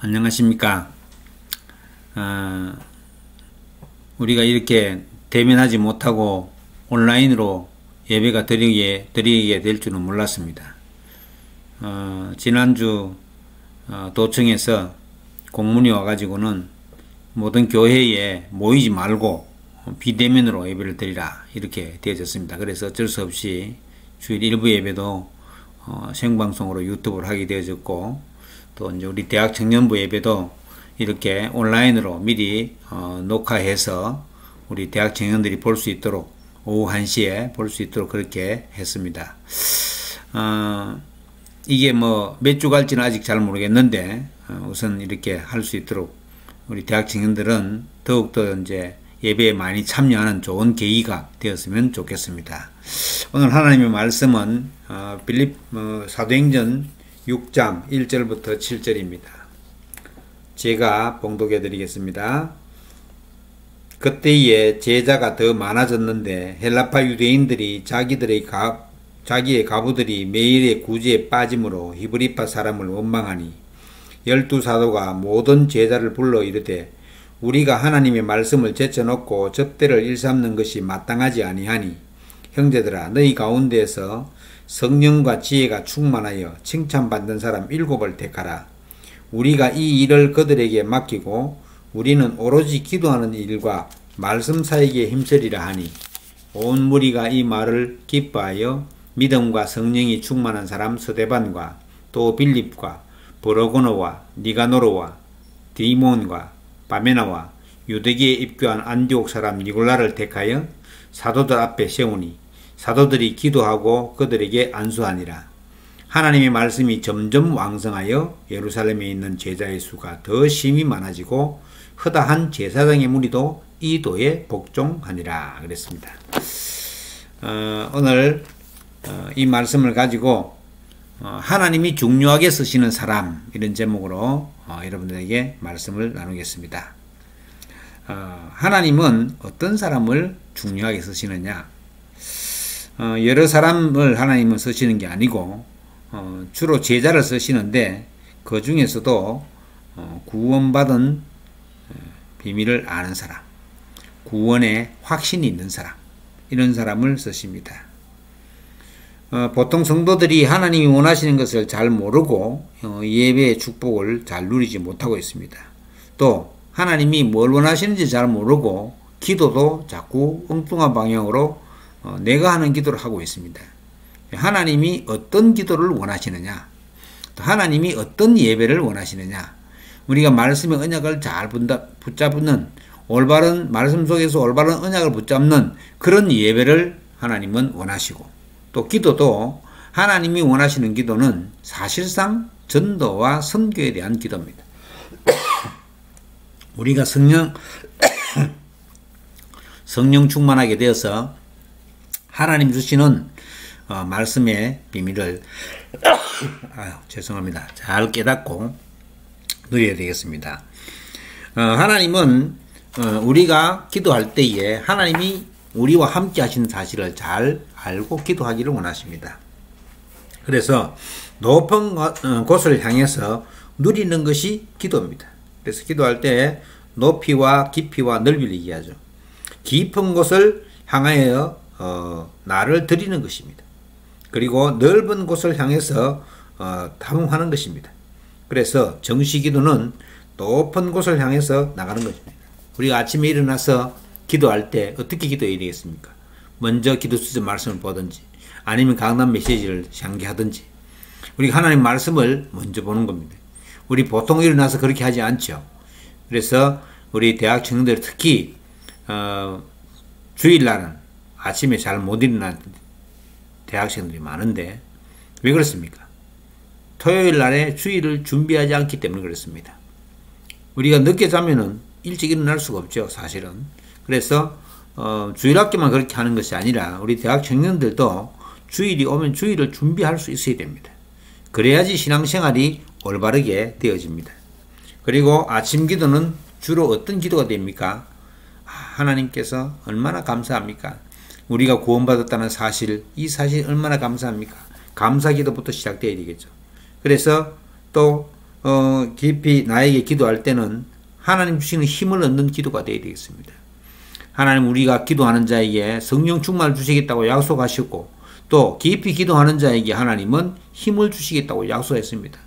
안녕하십니까. 우리가 이렇게 대면하지 못하고 온라인으로 예배가 드리게 될 줄은 몰랐습니다. 지난주 도청에서 공문이 와가지고는 모든 교회에 모이지 말고 비대면으로 예배를 드리라 이렇게 되어졌습니다. 그래서 어쩔 수 없이 주일 일부 예배도 생방송으로 유튜브를 하게 되어졌고, 또 이제 우리 대학 청년부 예배도 이렇게 온라인으로 미리 녹화해서 우리 대학 청년들이 볼 수 있도록 오후 1시에 볼 수 있도록 그렇게 했습니다. 이게 뭐 몇 주 갈지는 아직 잘 모르겠는데 우선 이렇게 할 수 있도록 우리 대학 청년들은 더욱더 이제 예배에 많이 참여하는 좋은 계기가 되었으면 좋겠습니다. 오늘 하나님의 말씀은 사도행전 6장 1절부터 7절입니다. 제가 봉독해 드리겠습니다. 그때에 제자가 더 많아졌는데 헬라파 유대인들이 자기의 가부들이 매일의 구제에 빠짐으로 히브리파 사람을 원망하니 12사도가 모든 제자를 불러 이르되 우리가 하나님의 말씀을 제쳐놓고 접대를 일삼는 것이 마땅하지 아니하니 형제들아 너희 가운데에서 성령과 지혜가 충만하여 칭찬받는 사람 7을 택하라. 우리가 이 일을 그들에게 맡기고 우리는 오로지 기도하는 일과 말씀 사역에 힘쓰리라 하니 온 무리가 이 말을 기뻐하여 믿음과 성령이 충만한 사람 스데반과 또 빌립과 브로고노와 니가노르와 디몬과 바메나와 유대기에 입교한 안디옥 사람 니골라를 택하여 사도들 앞에 세우니 사도들이 기도하고 그들에게 안수하니라. 하나님의 말씀이 점점 왕성하여 예루살렘에 있는 제자의 수가 더 심히 많아지고 허다한 제사장의 무리도 이 도에 복종하니라 그랬습니다. 오늘 이 말씀을 가지고 하나님이 중요하게 쓰시는 사람 이런 제목으로 여러분들에게 말씀을 나누겠습니다. 하나님은 어떤 사람을 중요하게 쓰시느냐? 여러 사람을 하나님은 쓰시는 게 아니고 주로 제자를 쓰시는데 그 중에서도 구원받은 비밀을 아는 사람, 구원에 확신이 있는 사람, 이런 사람을 쓰십니다. 보통 성도들이 하나님이 원하시는 것을 잘 모르고 예배의 축복을 잘 누리지 못하고 있습니다. 또 하나님이 뭘 원하시는지 잘 모르고 기도도 자꾸 엉뚱한 방향으로 내가 하는 기도를 하고 있습니다. 하나님이 어떤 기도를 원하시느냐, 또 하나님이 어떤 예배를 원하시느냐, 우리가 말씀의 언약을 잘 붙잡는 올바른 말씀 속에서 올바른 언약을 붙잡는 그런 예배를 하나님은 원하시고, 또 기도도 하나님이 원하시는 기도는 사실상 전도와 선교에 대한 기도입니다. 우리가 성령 충만하게 되어서 하나님 주시는 말씀의 비밀을 죄송합니다. 잘 깨닫고 누려야 되겠습니다. 하나님은 우리가 기도할 때에 하나님이 우리와 함께 하시는 사실을 잘 알고 기도하기를 원하십니다. 그래서 높은 곳을 향해서 누리는 것이 기도입니다. 그래서 기도할 때 높이와 깊이와 넓이를 얘기하죠. 깊은 곳을 향하여 나를 드리는 것입니다. 그리고 넓은 곳을 향해서 탐험하는 것입니다. 그래서 정시기도는 높은 곳을 향해서 나가는 것입니다. 우리가 아침에 일어나서 기도할 때 어떻게 기도해야 되겠습니까? 먼저 기도수저 말씀을 보든지 아니면 강단 메시지를 상기하든지 우리가 하나님 말씀을 먼저 보는 겁니다. 우리 보통 일어나서 그렇게 하지 않죠. 그래서 우리 대학 청년들 특히 주일날은 아침에 잘 못 일어나는 대학생들이 많은데 왜 그렇습니까? 토요일 날에 주일을 준비하지 않기 때문에 그렇습니다. 우리가 늦게 자면은 일찍 일어날 수가 없죠, 사실은. 그래서 주일학교만 그렇게 하는 것이 아니라 우리 대학 청년들도 주일이 오면 주일을 준비할 수 있어야 됩니다. 그래야지 신앙생활이 올바르게 되어집니다. 그리고 아침 기도는 주로 어떤 기도가 됩니까? 하나님께서 얼마나 감사합니까? 우리가 구원받았다는 사실, 이 사실 얼마나 감사합니까? 감사기도부터 시작되어야 되겠죠. 그래서 또 깊이 나에게 기도할 때는 하나님 주시는 힘을 얻는 기도가 되어야 되겠습니다. 하나님 우리가 기도하는 자에게 성령 충만을 주시겠다고 약속하셨고 또 깊이 기도하는 자에게 하나님은 힘을 주시겠다고 약속했습니다.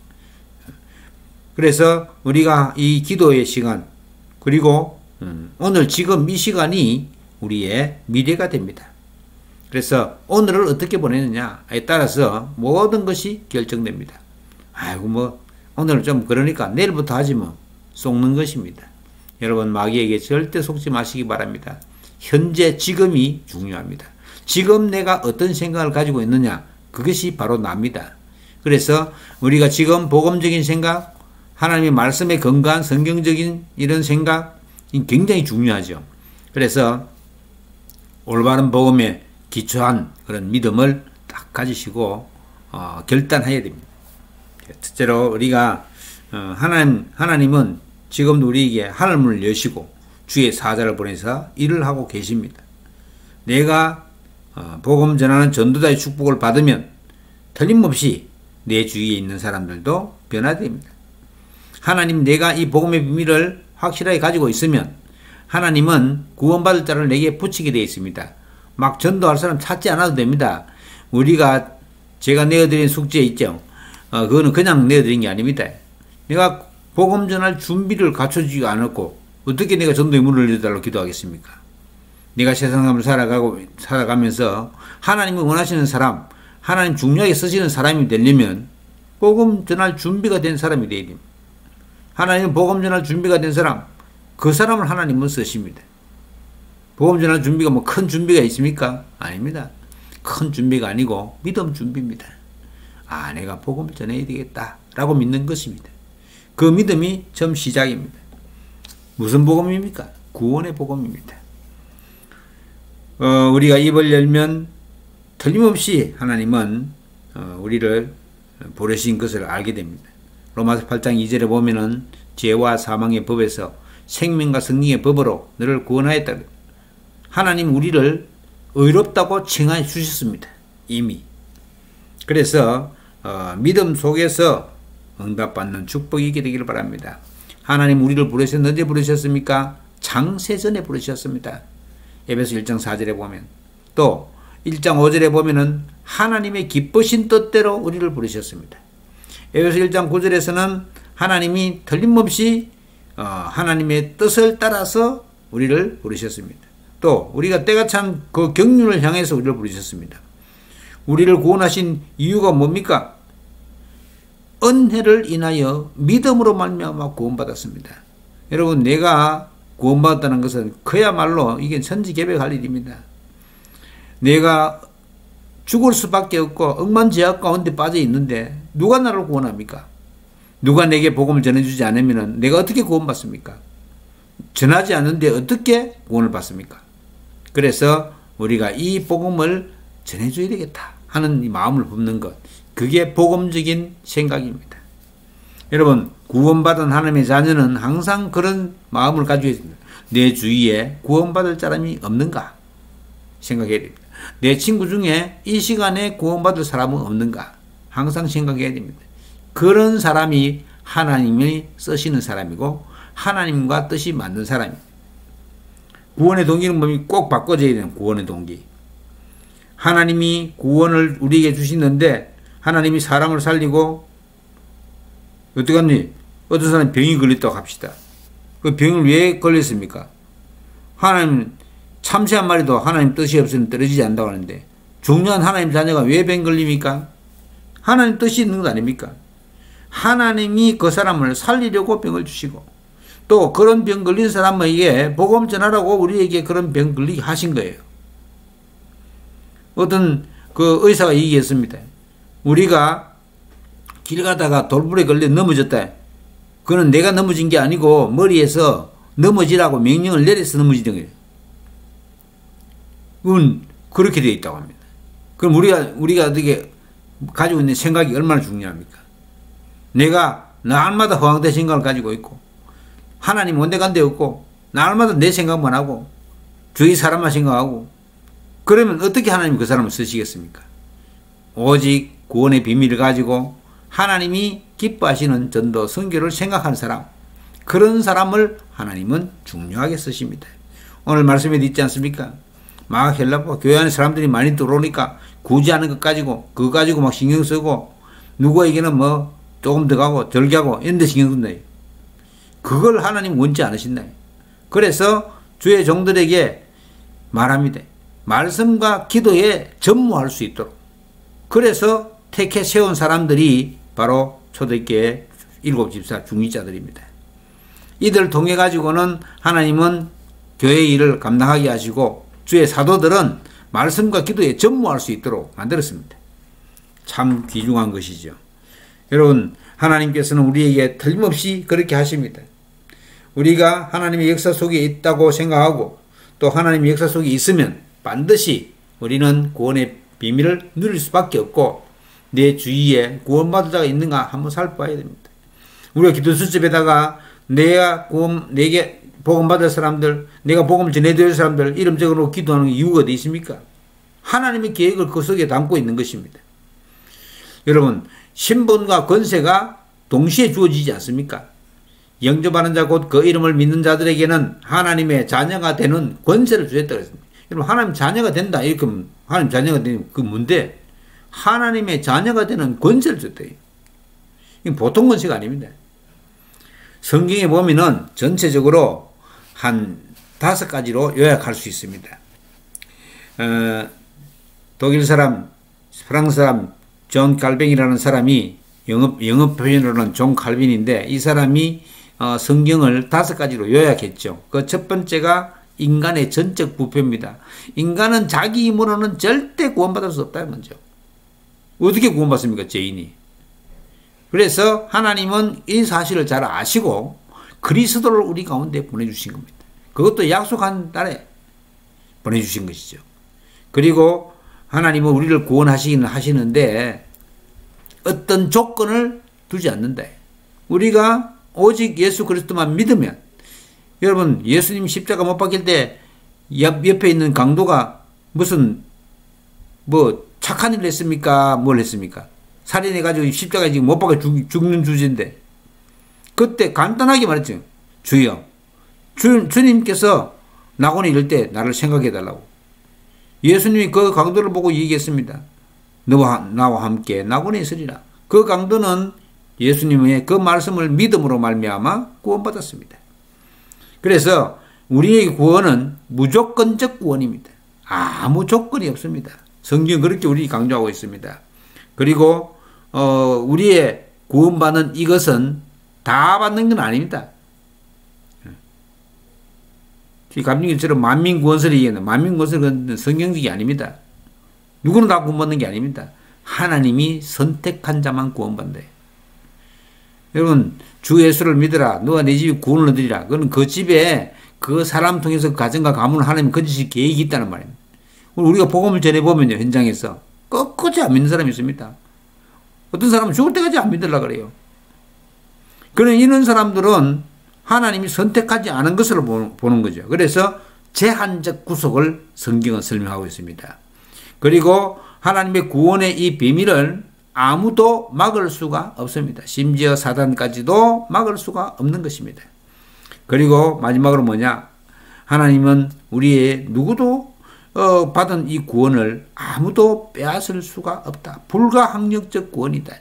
그래서 우리가 이 기도의 시간 그리고 오늘 지금 이 시간이 우리의 미래가 됩니다. 그래서 오늘을 어떻게 보내느냐에 따라서 모든 것이 결정됩니다. 아이고 뭐 오늘 좀 그러니까 내일부터 하지 뭐 속는 것입니다. 여러분 마귀에게 절대 속지 마시기 바랍니다. 현재 지금이 중요합니다. 지금 내가 어떤 생각을 가지고 있느냐 그것이 바로 납니다. 그래서 우리가 지금 복음적인 생각 하나님의 말씀에 건강한 성경적인 이런 생각이 굉장히 중요하죠. 그래서 올바른 복음에 기초한 그런 믿음을 딱 가지시고 결단해야 됩니다. 첫째로 우리가 하나님은 지금도 우리에게 하늘문을 여시고 주의 사자를 보내서 일을 하고 계십니다. 내가 복음 전하는 전도자의 축복을 받으면 틀림없이 내 주위에 있는 사람들도 변화됩니다. 하나님 내가 이 복음의 비밀을 확실하게 가지고 있으면 하나님은 구원받을 자를 내게 붙이게 되어 있습니다. 막 전도할 사람 찾지 않아도 됩니다. 제가 내어드린 숙제 있죠. 그거는 그냥 내어드린 게 아닙니다. 내가 복음 전할 준비를 갖춰주지 않았고 어떻게 내가 전도의 문을 열어달라고 기도하겠습니까? 내가 세상을 살아가면서 하나님이 원하시는 사람, 하나님 중요하게 쓰시는 사람이 되려면 복음 전할 준비가 된 사람이 되어야 됩니다. 하나님은 복음 전할 준비가 된 사람, 그 사람을 하나님은 쓰십니다. 복음 전할 준비가 뭐 큰 준비가 있습니까? 아닙니다. 큰 준비가 아니고 믿음 준비입니다. 내가 복음을 전해야 되겠다 라고 믿는 것입니다. 그 믿음이 처음 시작입니다. 무슨 복음입니까? 구원의 복음입니다. 우리가 입을 열면 틀림없이 하나님은 우리를 부르신 것을 알게 됩니다. 로마서 8장 2절에 보면은 죄와 사망의 법에서 생명과 성령의 법으로 너를 구원하였다. 하나님 우리를 의롭다고 칭하여 주셨습니다. 이미. 그래서 믿음 속에서 응답받는 축복이 있게 되기를 바랍니다. 하나님 우리를 부르셨는데 언제 부르셨습니까? 창세전에 부르셨습니다. 에베소 1장 4절에 보면 또 1장 5절에 보면은 하나님의 기쁘신 뜻대로 우리를 부르셨습니다. 에베소 1장 9절에서는 하나님이 틀림없이 하나님의 뜻을 따라서 우리를 부르셨습니다. 또 우리가 때가 참 그 경륜을 향해서 우리를 부르셨습니다. 우리를 구원하신 이유가 뭡니까? 은혜를 인하여 믿음으로 말미암아 구원받았습니다. 여러분 내가 구원받았다는 것은 그야말로 이게 천지개벽할 일입니다. 내가 죽을 수밖에 없고 억만제약 가운데 빠져 있는데 누가 나를 구원합니까? 누가 내게 복음을 전해주지 않으면 내가 어떻게 구원받습니까? 전하지 않는데 어떻게 구원을 받습니까? 그래서 우리가 이 복음을 전해줘야 되겠다 하는 이 마음을 품는 것, 그게 복음적인 생각입니다. 여러분 구원받은 하나님의 자녀는 항상 그런 마음을 가지고 있습니다. 내 주위에 구원받을 사람이 없는가 생각해야 됩니다. 내 친구 중에 이 시간에 구원받을 사람은 없는가 항상 생각해야 됩니다. 그런 사람이 하나님이 쓰시는 사람이고 하나님과 뜻이 맞는 사람입니다. 구원의 동기는 꼭 바꿔줘야 되는 구원의 동기. 하나님이 구원을 우리에게 주시는데 하나님이 사람을 살리고 어떡하니? 어떤 사람이 병이 걸렸다고 합시다. 그 병을 왜 걸렸습니까? 하나님 참새 한 마리도 하나님 뜻이 없으면 떨어지지 않는다고 하는데 중요한 하나님 자녀가 왜 병 걸립니까? 하나님 뜻이 있는 것 아닙니까? 하나님이 그 사람을 살리려고 병을 주시고 또 그런 병 걸린 사람에게 복음 전하라고 우리에게 그런 병 걸리게 하신 거예요. 어떤 그 의사가 얘기했습니다. 우리가 길 가다가 돌불에 걸려 넘어졌다. 그는 내가 넘어진 게 아니고 머리에서 넘어지라고 명령을 내려서 넘어지는 거예요. 그건 그렇게 되어 있다고 합니다. 그럼 우리가 어떻게 가지고 있는 생각이 얼마나 중요합니까? 내가 날마다 허황된 생각을 가지고 있고 하나님 온데간데 없고 날마다 내 생각만 하고 주위 사람만 생각하고 그러면 어떻게 하나님 그 사람을 쓰시겠습니까? 오직 구원의 비밀을 가지고 하나님이 기뻐하시는 전도 선교를 생각하는 사람, 그런 사람을 하나님은 중요하게 쓰십니다. 오늘 말씀에 있지 않습니까? 막 헬라파 교회 안에 사람들이 많이 들어오니까 구제하는 것 가지고 그거 가지고 막 신경 쓰고 누구에게는 뭐 조금 더 가고 덜게 하고 이런 데 신경 쓴다. 그걸 하나님 원치 않으신다. 그래서 주의 종들에게 말합니다. 말씀과 기도에 전무할 수 있도록. 그래서 택해 세운 사람들이 바로 초대교회 일곱 집사 중직자들입니다. 이들 통해 가지고는 하나님은 교회 일을 감당하게 하시고 주의 사도들은 말씀과 기도에 전무할 수 있도록 만들었습니다. 참 귀중한 것이죠. 여러분, 하나님께서는 우리에게 틀림없이 그렇게 하십니다. 우리가 하나님의 역사 속에 있다고 생각하고 또 하나님의 역사 속에 있으면 반드시 우리는 구원의 비밀을 누릴 수밖에 없고 내 주위에 구원받은 자가 있는가 한번 살펴봐야 됩니다. 우리가 기도 수첩에다가 내게 복음받을 사람들, 내가 복음을 전해드릴 사람들 이름 적어놓고 기도하는 이유가 어디 있습니까? 하나님의 계획을 그 속에 담고 있는 것입니다. 여러분, 신분과 권세가 동시에 주어지지 않습니까? 영접하는 자 곧 그 이름을 믿는 자들에게는 하나님의 자녀가 되는 권세를 주셨다고 했습니다. 여러분, 하나님 자녀가 된다 이렇게 하면 하나님 자녀가 되는 그 뭔데? 하나님의 자녀가 되는 권세를 줬대요. 이건 보통 권세가 아닙니다. 성경에 보면은 전체적으로 한 5가지로 요약할 수 있습니다. 독일 사람, 프랑스 사람 존 칼빈이라는 사람이 영어 표현으로는 존 칼빈인데 이 사람이 성경을 5가지로 요약했죠. 그 첫 번째가 인간의 전적 부패입니다. 인간은 자기 힘으로는 절대 구원받을 수 없다는 거죠. 어떻게 구원받습니까? 죄인이. 그래서 하나님은 이 사실을 잘 아시고 그리스도를 우리 가운데 보내주신 겁니다. 그것도 약속한 날에 보내주신 것이죠. 그리고 하나님은 우리를 구원하시기는 하시는데 어떤 조건을 두지 않는다. 우리가 오직 예수 그리스도만 믿으면, 여러분 예수님 십자가 못 박힐 때 옆에 있는 강도가 무슨 뭐 착한 일을 했습니까? 뭘 했습니까? 살인해가지고 십자가에 지금 못 박혀 죽는 주제인데 그때 간단하게 말했죠. 주여, 주님께서 낙원에 이를 때 나를 생각해달라고. 예수님이 그 강도를 보고 얘기했습니다. 나와 함께 낙원에 있으리라. 그 강도는 예수님의 그 말씀을 믿음으로 말미암아 구원받았습니다. 그래서 우리의 구원은 무조건적 구원입니다. 아무 조건이 없습니다. 성경은 그렇게 우리 강조하고 있습니다. 그리고 우리의 구원받는 이것은 다 받는 건 아닙니다. 감독님처럼 만민구원설이 얘기하는 만민구원설은 성경적이 아닙니다. 누구는 다 구원받는 게 아닙니다. 하나님이 선택한 자만 구원받는다. 여러분, 주 예수를 믿으라. 너와 내 집이 구원을 얻으리라. 그건 그 집에 그 사람 통해서 그 가정과 가문을 하나님 건지실 계획이 있다는 말입니다. 우리가 복음을 전해보면요, 현장에서 끝까지 안 믿는 사람이 있습니다. 어떤 사람은 죽을 때까지 안 믿으려고 그래요. 그런 이런 사람들은 하나님이 선택하지 않은 것으로 보는 거죠. 그래서 제한적 구속을 성경은 설명하고 있습니다. 그리고 하나님의 구원의 이 비밀을 아무도 막을 수가 없습니다. 심지어 사단까지도 막을 수가 없는 것입니다. 그리고 마지막으로 뭐냐? 하나님은 우리의 누구도 받은 이 구원을 아무도 빼앗을 수가 없다. 불가항력적 구원이다.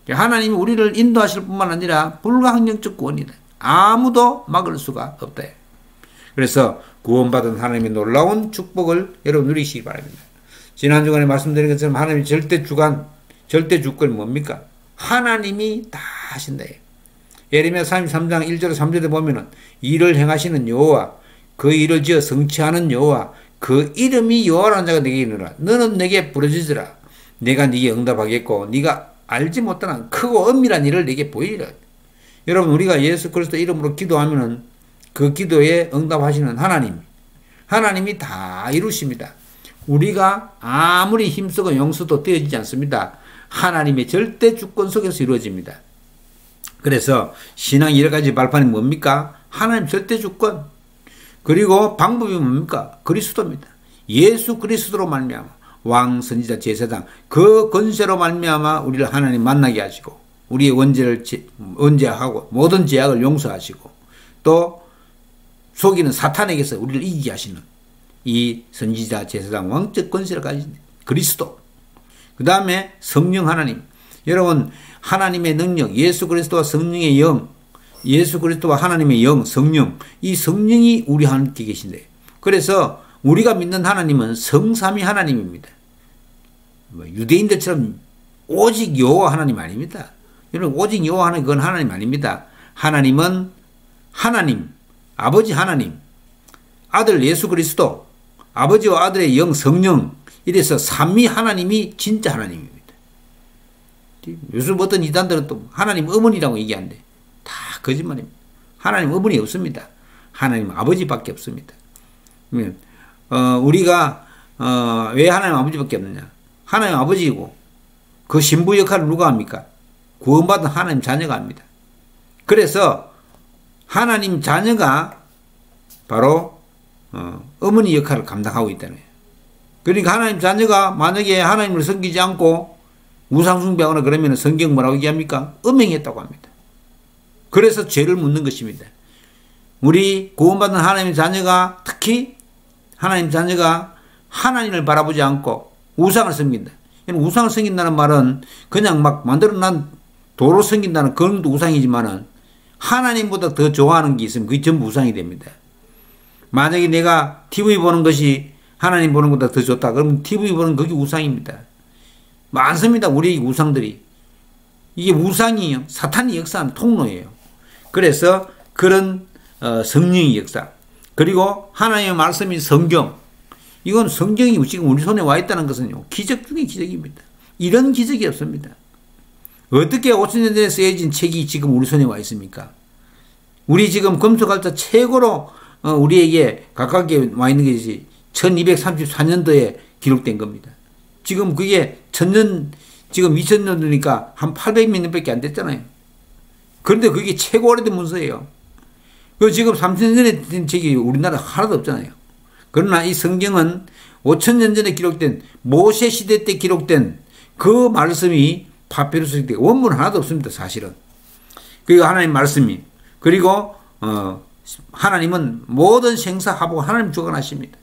하나님이 우리를 인도하실 뿐만 아니라 불가항력적 구원이다. 아무도 막을 수가 없다. 그래서 구원받은 하나님의 놀라운 축복을 여러분 누리시기 바랍니다. 지난 주간에 말씀드린 것처럼 하나님의 절대 주권이 뭡니까? 하나님이 다 하신다. 예레미야 33장 1절 3절에 보면은 일을 행하시는 여호와, 그 일을 지어 성취하는 여호와, 그 이름이 여호와라는 자가 내게 이르라. 너는 내게 부르짖으라. 내가 네게 응답하겠고 네가 알지 못하는 크고 엄밀한 일을 내게 보이리라. 여러분, 우리가 예수 그리스도 이름으로 기도하면은 그 기도에 응답하시는 하나님이 다 이루십니다. 우리가 아무리 힘쓰고 용서도 되어지지 않습니다. 하나님의 절대 주권 속에서 이루어집니다. 그래서 신앙 여러 가지 발판이 뭡니까? 하나님 절대 주권. 그리고 방법이 뭡니까? 그리스도입니다. 예수 그리스도로 말미암아 왕, 선지자, 제사장 그 권세로 말미암아 우리를 하나님 만나게 하시고 우리의 원죄하고 모든 죄악을 용서하시고 또 속이는 사탄에게서 우리를 이기게 하시는 이 선지자 제사장 왕적 권세를 가진 그리스도, 그 다음에 성령 하나님. 여러분, 하나님의 능력, 예수 그리스도와 성령의 영, 예수 그리스도와 하나님의 영, 성령, 이 성령이 우리와 함께 계신데, 그래서 우리가 믿는 하나님은 성삼위 하나님입니다. 유대인들처럼 오직 여호와 하나님 아닙니다. 여러분, 오직 여호와 하나님, 그건 하나님 아닙니다. 하나님은 하나님, 아버지 하나님, 아들 예수 그리스도, 아버지와 아들의 영 성령, 이래서 삼위 하나님이 진짜 하나님입니다. 요즘 어떤 이단들은 또 하나님 어머니라고 얘기하는데 다 거짓말입니다. 하나님 어머니 없습니다. 하나님 아버지밖에 없습니다. 우리가 왜 하나님 아버지밖에 없느냐? 하나님 아버지이고 그 신부 역할을 누가 합니까? 구원받은 하나님 자녀가 합니다. 그래서 하나님 자녀가 바로 어머니 역할을 감당하고 있다는 거예요. 그러니까 하나님 자녀가 만약에 하나님을 섬기지 않고 우상숭배하거나 그러면 성경 뭐라고 얘기합니까? 음행했다고 합니다. 그래서 죄를 묻는 것입니다. 우리 구원받은 하나님의 자녀가, 특히 하나님 자녀가 하나님을 바라보지 않고 우상을 섬긴다. 우상을 섬긴다는 말은 그냥 막 만들어난 도로 섬긴다는 그런 것도 우상이지만은 하나님보다 더 좋아하는 게 있으면 그게 전부 우상이 됩니다. 만약에 내가 TV 보는 것이 하나님 보는 것보다 더 좋다. 그러면 TV 보는 그게 우상입니다. 많습니다. 우리 우상들이. 이게 우상이요. 사탄이 역사하는 통로예요. 그래서 그런 성령의 역사. 그리고 하나님의 말씀인 성경. 이건 성경이 지금 우리 손에 와 있다는 것은요. 기적 중의 기적입니다. 이런 기적이 없습니다. 어떻게 5,000년 전에 쓰여진 책이 지금 우리 손에 와 있습니까? 우리 지금 금속학자 최고로 우리에게 가깝게 와 있는 것이 1234년도에 기록된 겁니다. 지금 그게 지금 2000년도니까 한 800몇 년밖에 안 됐잖아요. 그런데 그게 최고 오래된 문서예요. 그 지금 3000년 전에 된 책이 우리나라 하나도 없잖아요. 그러나 이 성경은 5000년 전에 기록된 모세 시대 때 기록된 그 말씀이 파피루스 때 원문 하나도 없습니다. 사실은. 그리고 하나님 말씀이. 그리고 하나님은 모든 생사하고 하나님 주관하십니다.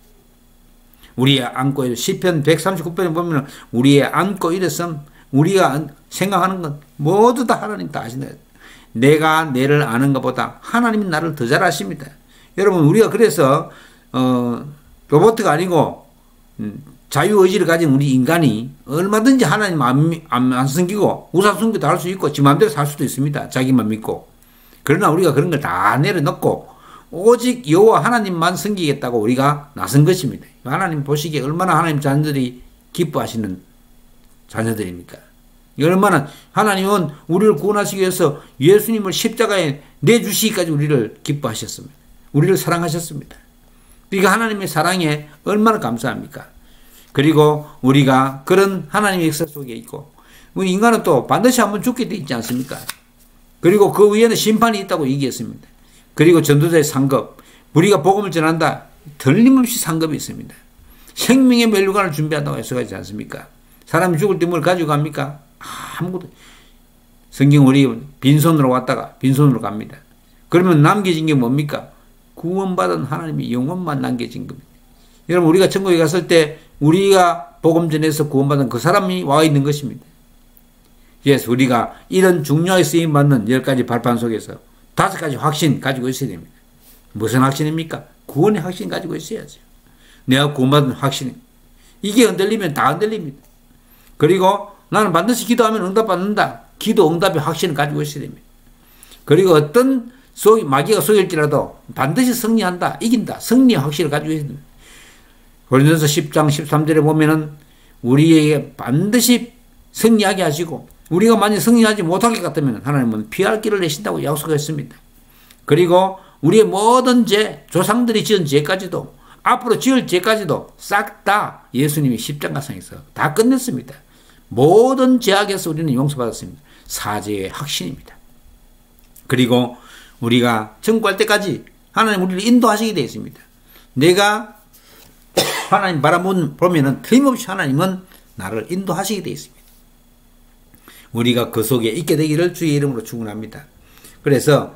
우리의 안고 시편 139편에 보면 우리의 안고 일었음, 우리가 생각하는 건 모두 다 하나님 다 아신다. 내가 내를 아는 것보다 하나님이 나를 더 잘 아십니다. 여러분, 우리가 그래서 로봇가 아니고 자유의지를 가진 우리 인간이 얼마든지 하나님 안 섬기고 우상숭배도 할 수 있고 지 마음대로 살 수도 있습니다. 자기만 믿고. 그러나 우리가 그런 걸 다 내려놓고 오직 여호와 하나님만 섬기겠다고 우리가 나선 것입니다. 하나님 보시기에 얼마나 하나님 자녀들이 기뻐하시는 자녀들입니까? 얼마나 하나님은 우리를 구원하시기 위해서 예수님을 십자가에 내주시기까지 우리를 기뻐하셨습니다. 우리를 사랑하셨습니다. 그러니까 하나님의 사랑에 얼마나 감사합니까? 그리고 우리가 그런 하나님의 역사 속에 있고 우리 인간은 또 반드시 한번 죽게 돼 있지 않습니까? 그리고 그 위에는 심판이 있다고 얘기했습니다. 그리고 전도자의 상급, 우리가 복음을 전한다. 틀림없이 상급이 있습니다. 생명의 멸류관을 준비한다고 해석하지 않습니까? 사람이 죽을 때 뭘 가지고 갑니까? 아무것도. 성경 우리 빈손으로 왔다가 빈손으로 갑니다. 그러면 남겨진 게 뭡니까? 구원받은 하나님의 영혼만 남겨진 겁니다. 여러분, 우리가 천국에 갔을 때 우리가 복음 전해서 구원받은 그 사람이 와 있는 것입니다. 그래서 우리가 이런 중요하게 쓰임받는 10가지 발판 속에서 5가지 확신 가지고 있어야 됩니다. 무슨 확신입니까? 구원의 확신 가지고 있어야죠. 내가 구원받은 확신. 이게 흔들리면 다 흔들립니다. 그리고 나는 반드시 기도하면 응답받는다. 기도 응답의 확신을 가지고 있어야 됩니다. 그리고 어떤 마귀가 속일지라도 반드시 승리한다. 이긴다. 승리의 확신을 가지고 있어야 됩니다. 고린도서 10장 13절에 보면은 우리에게 반드시 승리하게 하시고 우리가 만약 승리하지 못할 것 같으면 하나님은 피할 길을 내신다고 약속했습니다. 그리고 우리의 모든 죄, 조상들이 지은 죄까지도 앞으로 지을 죄까지도 싹 다 예수님이 십자가상에서 다 끝냈습니다. 모든 죄악에서 우리는 용서받았습니다. 사죄의 확신입니다. 그리고 우리가 천국할 때까지 하나님 우리를 인도하시게 되어 있습니다. 내가 하나님 바라보면은 틀림없이 하나님은 나를 인도하시게 되어 있습니다. 우리가 그 속에 있게 되기를 주의 이름으로 축원합니다. 그래서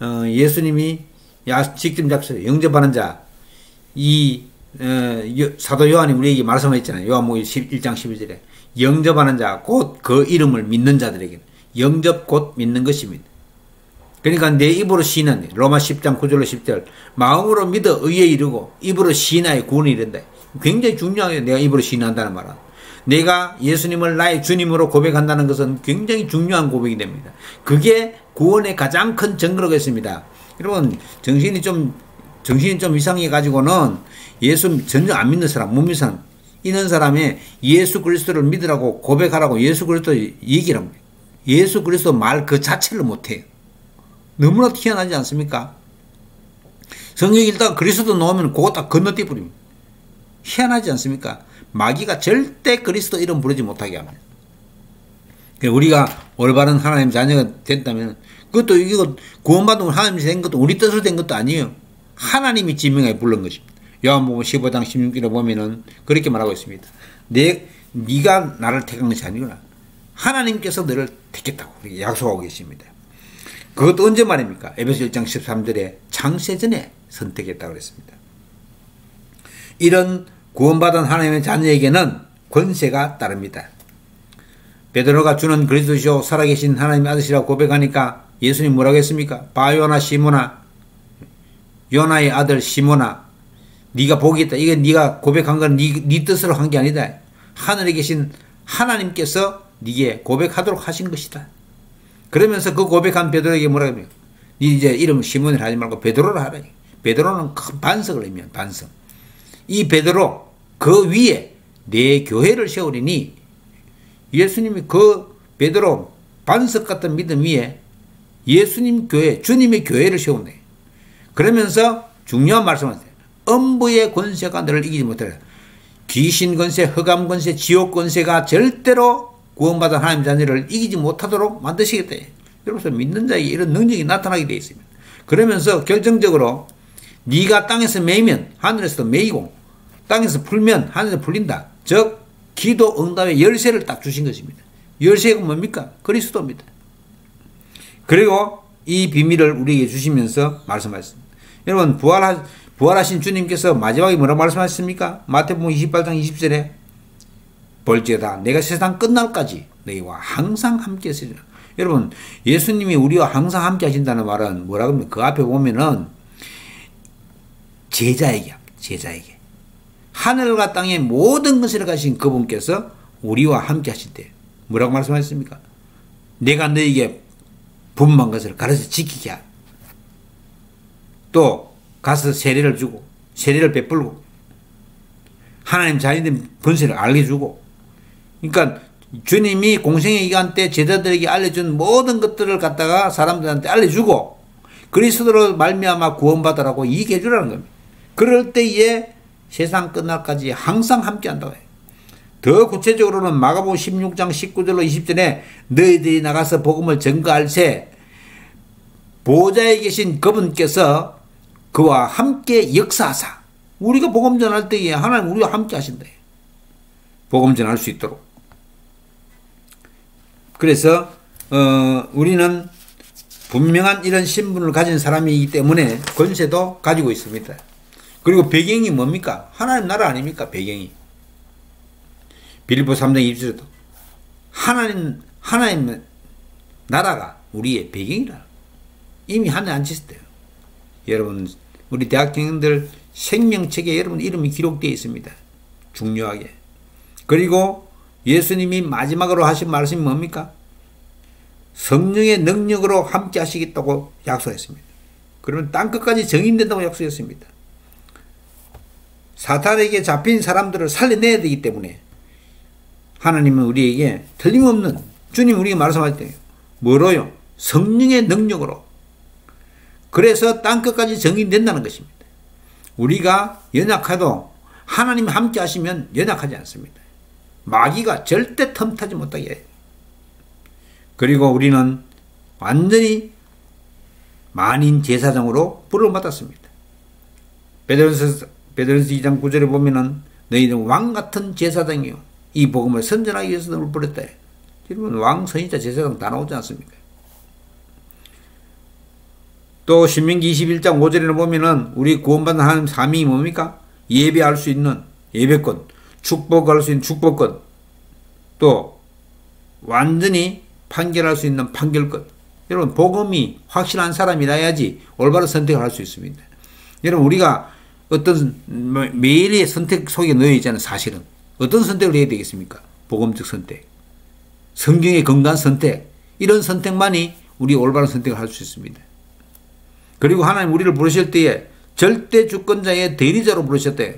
예수님이 직접 약속 영접하는 자, 사도 요한이 우리에게 말씀했잖아요. 요한복음 1장 11절에 영접하는 자 곧 그 이름을 믿는 자들에게 영접 곧 믿는 것입니다. 그러니까 내 입으로 시인한 로마 10장 9절로 10절 마음으로 믿어 의에 이르고 입으로 시인하여 구원에 이른다. 굉장히 중요하게 내가 입으로 시인한다는 말은 내가 예수님을 나의 주님으로 고백한다는 것은 굉장히 중요한 고백이 됩니다. 그게 구원의 가장 큰 증거가 있습니다. 여러분 정신이 좀 이상해 가지고는 예수 전혀 안 믿는 사람, 못 믿는 사람 이런 사람이 예수 그리스도를 믿으라고 고백하라고 예수 그리스도 얘기를 합니다. 예수 그리스도 말 그 자체를 못해요. 너무나 희한하지 않습니까? 성경 읽다가 그리스도 나오면 그거 딱 건너뛰어 버립니다. 희한하지 않습니까? 마귀가 절대 그리스도 이름 부르지 못하게 합니다. 우리가 올바른 하나님 자녀가 됐다면 그것도 이거 구원받은 하나님이 된 것도 우리 뜻으로 된 것도 아니에요. 하나님이 지명해 부른 것입니다. 요한복음 15장 16절에 보면은 그렇게 말하고 있습니다. 네가 나를 택한 것이 아니구나. 하나님께서 너를 택했다고 그렇게 약속하고 계십니다. 그것도 언제 말입니까? 에베소 1장 13절에 창세전에 선택했다고 그랬습니다. 이런 구원받은 하나님의 자녀에게는 권세가 따릅니다. 베드로가 주는 그리스도시요 살아계신 하나님의 아들이라고 고백하니까 예수님 뭐라고 했습니까? 바요나 시모나 요나의 아들 시모나 네가 복이 있다. 이게 네가 고백한 건 네 뜻으로 한 게 아니다. 하늘에 계신 하나님께서 네게 고백하도록 하신 것이다. 그러면서 그 고백한 베드로에게 뭐라고 합니까? 네 이제 이름 시몬이라 하지 말고 베드로라 하라. 베드로는 큰 반석을 의미한 반석. 이 베드로 그 위에 내 교회를 세우리니 예수님이 그 베드로 반석 같은 믿음 위에 예수님 교회, 주님의 교회를 세우네. 그러면서 중요한 말씀을 하세요. 음부의 권세가 너를 이기지 못하라. 귀신 권세, 흑암 권세, 지옥 권세가 절대로 구원받은 하나님 자녀를 이기지 못하도록 만드시겠다. 여러분 믿는 자에게 이런 능력이 나타나게 되어 있습니다. 그러면서 결정적으로 네가 땅에서 매이면 하늘에서도 매이고 땅에서 풀면 하늘에서 풀린다. 즉 기도 응답의 열쇠를 딱 주신 것입니다. 열쇠가 뭡니까? 그리스도입니다. 그리고 이 비밀을 우리에게 주시면서 말씀하셨습니다. 여러분 부활하신 주님께서 마지막에 뭐라고 말씀하셨습니까? 마태복음 28장 20절에 볼지어다 내가 세상 끝날까지 너희와 항상 함께 하시리라. 여러분 예수님이 우리와 항상 함께 하신다는 말은 뭐라고 합니까? 그 앞에 보면은 제자에게 하늘과 땅의 모든 것을 가신 그분께서 우리와 함께 하실 때 뭐라고 말씀하셨습니까? 내가 너에게 분만 것을 가르쳐 지키게 하라. 또 가서 세례를 주고 세례를 베풀고 하나님 자녀된 권세를 알려주고 그러니까 주님이 공생의 기간 때 제자들에게 알려준 모든 것들을 갖다가 사람들한테 알려주고 그리스도로 말미암아 구원받으라고 얘기해 주라는 겁니다. 그럴 때에 세상 끝날까지 항상 함께 한다고 해요. 더 구체적으로는 마가복음 16장 19절로 20절에 너희들이 나가서 복음을 증거할세 보좌에 계신 그분께서 그와 함께 역사하사 우리가 복음 전할 때에 하나님 우리와 함께 하신다. 복음 전할 수 있도록. 그래서 우리는 분명한 이런 신분을 가진 사람이기 때문에 권세도 가지고 있습니다. 그리고 배경이 뭡니까? 하나님 나라 아닙니까? 배경이. 빌립보 3장 20절에도 하나님 나라가 우리의 배경이라. 이미 하늘에 앉으셨대요. 여러분 우리 대학생들 생명책에 여러분 이름이 기록되어 있습니다. 중요하게. 그리고 예수님이 마지막으로 하신 말씀이 뭡니까? 성령의 능력으로 함께 하시겠다고 약속했습니다. 그러면 땅끝까지 정인된다고 약속했습니다. 사탄에게 잡힌 사람들을 살려내야 되기 때문에 하나님은 우리에게 틀림없는 주님 우리에게 말씀할 때 뭐로요? 성령의 능력으로. 그래서 땅끝까지 정인된다는 것입니다. 우리가 연약해도 하나님이 함께 하시면 연약하지 않습니다. 마귀가 절대 틈타지 못하게 해요. 그리고 우리는 완전히 만인 제사장으로 부름을 받았습니다. 베드로전서 2장 9절에 보면은 너희는 왕같은 제사장이요 이 복음을 선전하기 위해서 너를 부렸다. 여러분 왕, 선지자, 제사장 다 나오지 않습니까? 또 신명기 21장 5절에는 보면은 우리 구원받는 하나님 사명이 뭡니까? 예배할 수 있는 예배권, 축복할 수 있는 축복권, 또 완전히 판결할 수 있는 판결권. 여러분 복음이 확실한 사람이라야지 올바른 선택을 할 수 있습니다. 여러분 우리가 어떤 매일의 선택 속에 놓여 있잖아요. 사실은 어떤 선택을 해야 되겠습니까? 복음적 선택, 성경의 건강한 선택, 이런 선택만이 우리 올바른 선택을 할 수 있습니다. 그리고 하나님 우리를 부르실 때에 절대 주권자의 대리자로 부르셨대요.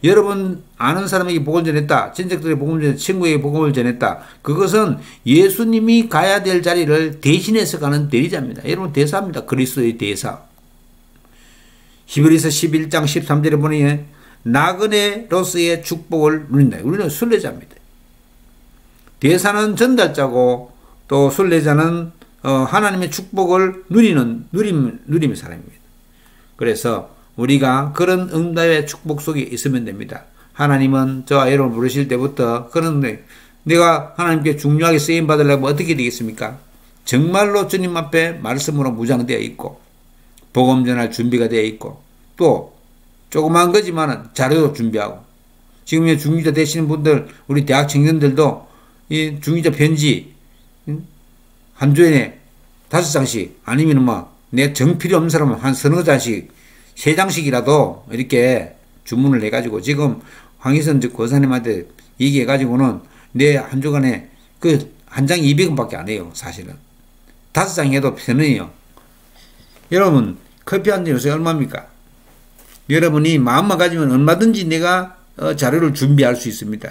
여러분 아는 사람에게 복음을 전했다, 친척들에게 복음을 전했다, 친구에게 복음을 전했다. 그것은 예수님이 가야 될 자리를 대신해서 가는 대리자입니다. 여러분 대사입니다. 그리스도의 대사. 히브리서 11장 13절에 보니 나그네로서의 축복을 누린다. 우리는 순례자입니다. 대사는 전달자고 또 순례자는 하나님의 축복을 누리는 사람입니다. 그래서 우리가 그런 응답의 축복 속에 있으면 됩니다. 하나님은 저와 여러분을 부르실 때부터 그런데 내가 하나님께 중요하게 쓰임 받으려면 어떻게 되겠습니까? 정말로 주님 앞에 말씀으로 무장되어 있고 복음 전할 준비가 되어 있고 또 조그만 거지만 자료도 준비하고 지금 중위자 되시는 분들 우리 대학 청년들도 이 중위자 편지 한 주에 5장씩 아니면 뭐 내 정 필요 없는 사람은 한 서너 장씩 3장씩이라도 이렇게 주문을 해가지고 지금 황희선 권사님한테 얘기해가지고는 내 한 주간에 그 한 장 200원밖에 안 해요. 사실은 5장 해도 편해요. 여러분 커피 한 잔 요새 얼마입니까? 여러분이 마음만 가지면 얼마든지 내가 자료를 준비할 수 있습니다.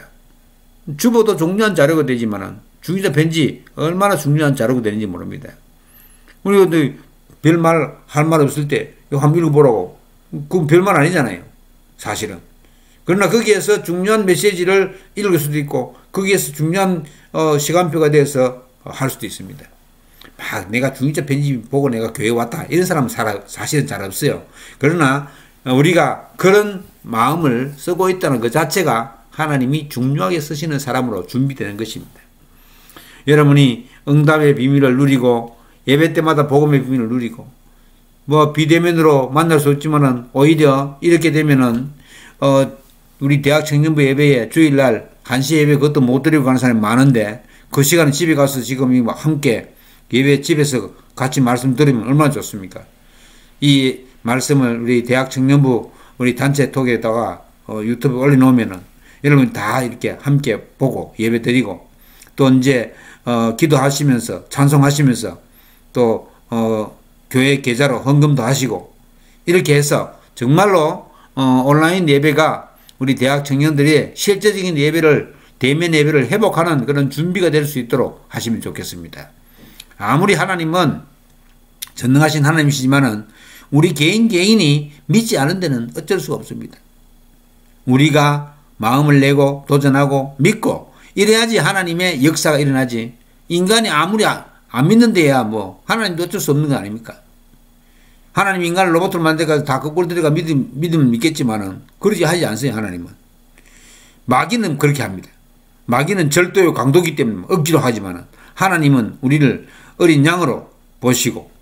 주보도 중요한 자료가 되지만은 중위자 편지 얼마나 중요한 자료가 되는지 모릅니다. 우리가 별말 할 말 없을 때 이거 한번 읽어보라고. 그건 별말 아니잖아요. 사실은. 그러나 거기에서 중요한 메시지를 읽을 수도 있고 거기에서 중요한 시간표가 돼서 할 수도 있습니다. 막 내가 중위자 편지 보고 내가 교회 왔다 이런 사람은 사실은 잘 없어요. 그러나 우리가 그런 마음을 쓰고 있다는 것 자체가 하나님이 중요하게 쓰시는 사람으로 준비되는 것입니다. 여러분이 응답의 비밀을 누리고 예배 때마다 복음의 비밀을 누리고 뭐 비대면으로 만날 수 있지만은 오히려 이렇게 되면은 우리 대학 청년부 예배에 주일날 한시 예배 그것도 못 드리고 가는 사람이 많은데 그 시간에 집에 가서 지금 함께 예배 집에서 같이 말씀 들으면 얼마나 좋습니까? 이 말씀을 우리 대학 청년부 우리 단체 톡에다가 유튜브에 올려놓으면은 여러분 다 이렇게 함께 보고 예배 드리고 또 이제 기도하시면서 찬송하시면서 또 교회 계좌로 헌금도 하시고 이렇게 해서 정말로 온라인 예배가 우리 대학 청년들이 실제적인 예배를 대면 예배를 회복하는 그런 준비가 될 수 있도록 하시면 좋겠습니다. 아무리 하나님은 전능하신 하나님이시지만은 우리 개인이 믿지 않은 데는 어쩔 수가 없습니다. 우리가 마음을 내고 도전하고 믿고 이래야지 하나님의 역사가 일어나지. 인간이 아무리 안 믿는 데야 뭐 하나님도 어쩔 수 없는 거 아닙니까? 하나님 인간을 로봇으로 만들어서 다 거꾸로 들어가 믿으면 믿겠지만은 그러지 하지 않어요. 하나님은. 마귀는 그렇게 합니다. 마귀는 절도요 강도기 때문에 억지로 하지만은 하나님은 우리를 어린 양으로 보시고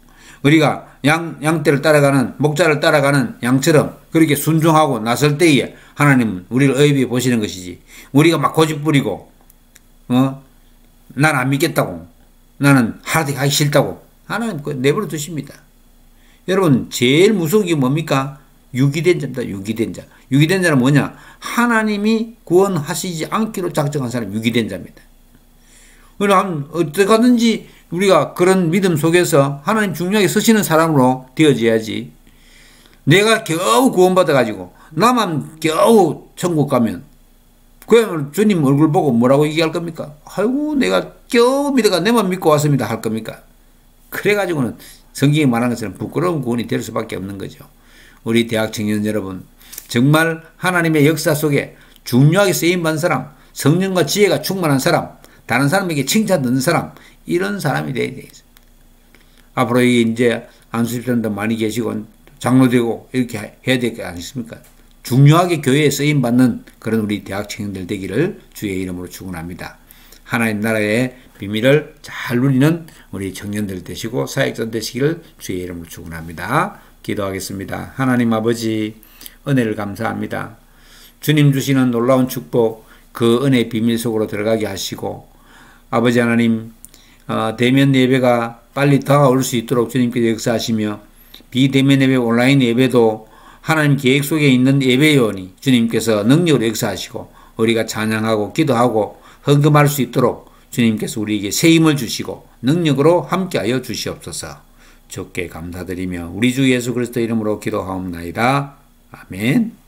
우리가 양떼를 따라가는 목자를 따라가는 양처럼 그렇게 순종하고 나설 때에 하나님은 우리를 의비해 보시는 것이지. 우리가 막 고집부리고 난 안 믿겠다고 나는 하기 싫다고 하나님 내버려 두십니다. 여러분 제일 무서운 게 뭡니까? 유기된 자입니다. 유기된 자. 유기된 자는 뭐냐? 하나님이 구원하시지 않기로 작정한 사람이 유기된 자입니다. 그럼 어떻게 하든지 우리가 그런 믿음 속에서 하나님 중요하게 쓰시는 사람으로 되어져야지. 내가 겨우 구원받아가지고 나만 겨우 천국 가면 그야말로 주님 얼굴 보고 뭐라고 얘기할 겁니까? 아이고 내가 겨우 믿어가 내만 믿고 왔습니다 할 겁니까? 그래가지고는 성경이 말하는 것처럼 부끄러운 구원이 될 수밖에 없는 거죠. 우리 대학 청년 여러분 정말 하나님의 역사 속에 중요하게 쓰임받은 사람, 성령과 지혜가 충만한 사람, 다른 사람에게 칭찬 듣는 사람, 이런 사람이 되어야 되겠습니다. 앞으로 이제 안수집사님도 많이 계시고 장로되고 이렇게 해야 될 게 아니십니까? 중요하게 교회에 쓰임받는 그런 우리 대학 청년들 되기를 주의 이름으로 축원합니다. 하나님 나라의 비밀을 잘 누리는 우리 청년들 되시고 사역자 되시기를 주의 이름으로 축원합니다. 기도하겠습니다. 하나님 아버지, 은혜를 감사합니다. 주님 주시는 놀라운 축복, 그 은혜의 비밀 속으로 들어가게 하시고, 아버지 하나님, 대면 예배가 빨리 다가올 수 있도록 주님께서 역사하시며, 비대면 예배, 온라인 예배도 하나님 계획 속에 있는 예배요니 주님께서 능력으로 역사하시고, 우리가 찬양하고 기도하고 헌금할 수 있도록 주님께서 우리에게 새 힘을 주시고 능력으로 함께하여 주시옵소서. 주께 감사드리며 우리 주 예수 그리스도 이름으로 기도하옵나이다. 아멘.